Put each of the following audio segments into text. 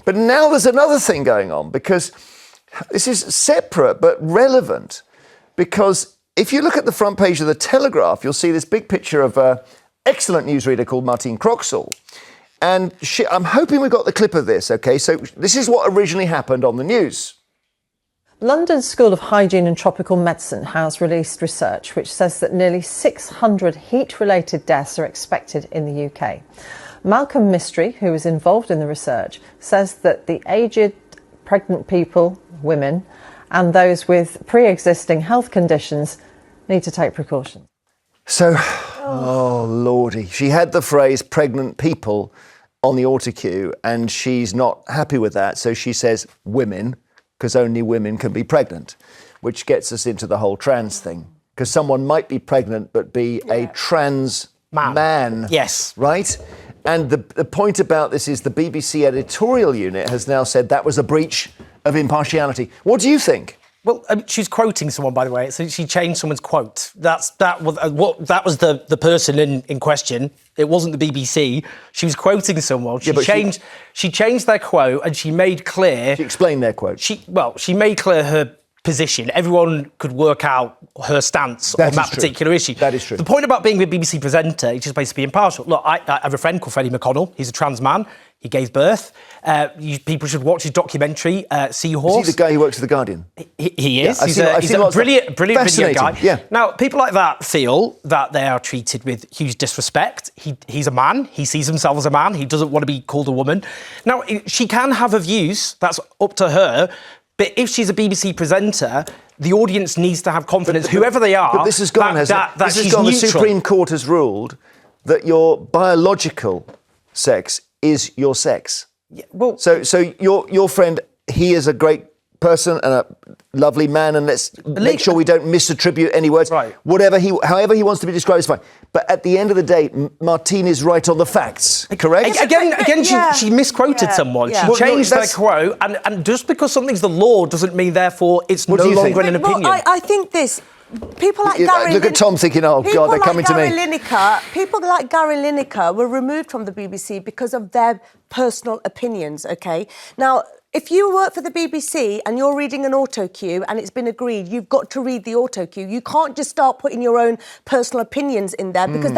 But now there's another thing going on, because this is separate but relevant, because if you look at the front page of the Telegraph, you'll see this big picture of an excellent newsreader called Martine Croxall. And I'm hoping we've got the clip of this, OK? So this is what originally happened on the news. London School of Hygiene and Tropical Medicine has released research which says that nearly 600 heat-related deaths are expected in the UK. Malcolm Mystery, who is involved in the research, says that the aged, pregnant people, women, and those with pre-existing health conditions need to take precautions. So, oh lordy, she had the phrase pregnant people on the autocue and she's not happy with that, so she says women, because only women can be pregnant, which gets us into the whole trans thing. Because someone might be pregnant but be a trans man. Yes. Right? And the point about this is the BBC editorial unit has now said that was a breach of impartiality. What do you think? Well, she's quoting someone, by the way. So she changed someone's quote. That was the person in question. It wasn't the BBC. She was quoting someone. She changed their quote, and she made clear. She explained their quote. She made clear her position. Everyone could work out her stance on that particular issue. That is true. The point about being a BBC presenter is just supposed to be impartial. Look, I have a friend called Freddie McConnell. He's a trans man. He gave birth. People should watch his documentary, Seahorse. Is he the guy who works for The Guardian? He is. Yeah, he's a brilliant video guy. Yeah. Now, people like that feel that they are treated with huge disrespect. He's a man. He sees himself as a man. He doesn't want to be called a woman. Now, she can have her views. That's up to her. But if she's a BBC presenter, the audience needs to have confidence, whoever they are. But this has gone, hasn't it? This has gone. The Supreme Court has ruled that your biological sex is your sex. Yeah, well, so your friend, he is a great person and a lovely man, and let's make sure we don't misattribute any words. Right. However he wants to be described is fine. But at the end of the day, Martine is right on the facts, correct? Again, she misquoted someone. Yeah. She changed their quote, and just because something's the law doesn't mean, therefore, it's no longer an opinion. Well, I think this. People like Gary Look at Tom thinking, oh, God, they're coming to me. People like Gary Lineker were removed from the BBC because of their personal opinions, OK? Now, if you work for the BBC and you're reading an autocue and it's been agreed, you've got to read the autocue. You can't just start putting your own personal opinions in there, because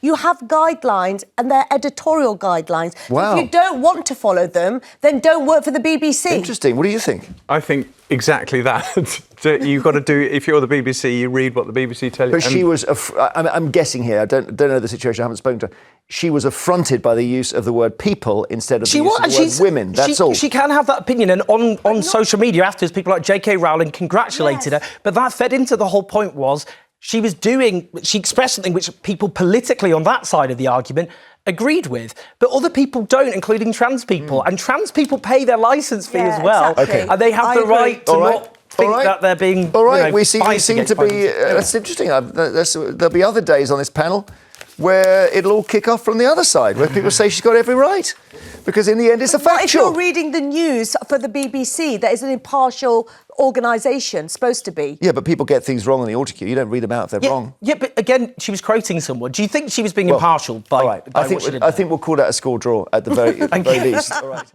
you have guidelines and they're editorial guidelines. Wow. So if you don't want to follow them, then don't work for the BBC. Interesting. What do you think? I think exactly that. You've got to do, if you're the BBC, you read what the BBC tell you. But she was, I'm guessing here, I don't know the situation, I haven't spoken to her. She was affronted by the use of the word people instead of the use of the word women. That's all. She can have that opinion, and on social media afterwards, people like J.K. Rowling congratulated her. But that fed into the whole point was she expressed something which people politically on that side of the argument agreed with, but other people don't, including trans people. And trans people pay their licence fee as well. Exactly. Okay. And they have the right to not think that they're being... All right, we seem to be... that's interesting. There'll be other days on this panel where it'll all kick off from the other side, where people say she's got every right. Because in the end, it's a factual. If you're reading the news for the BBC, that is an impartial organisation, supposed to be. Yeah, but people get things wrong on the autocue. You don't read them out if they're wrong. Yeah, but again, she was quoting someone. Do you think she was being impartial by... All right, I think we'll call that a score draw at the very least. All right.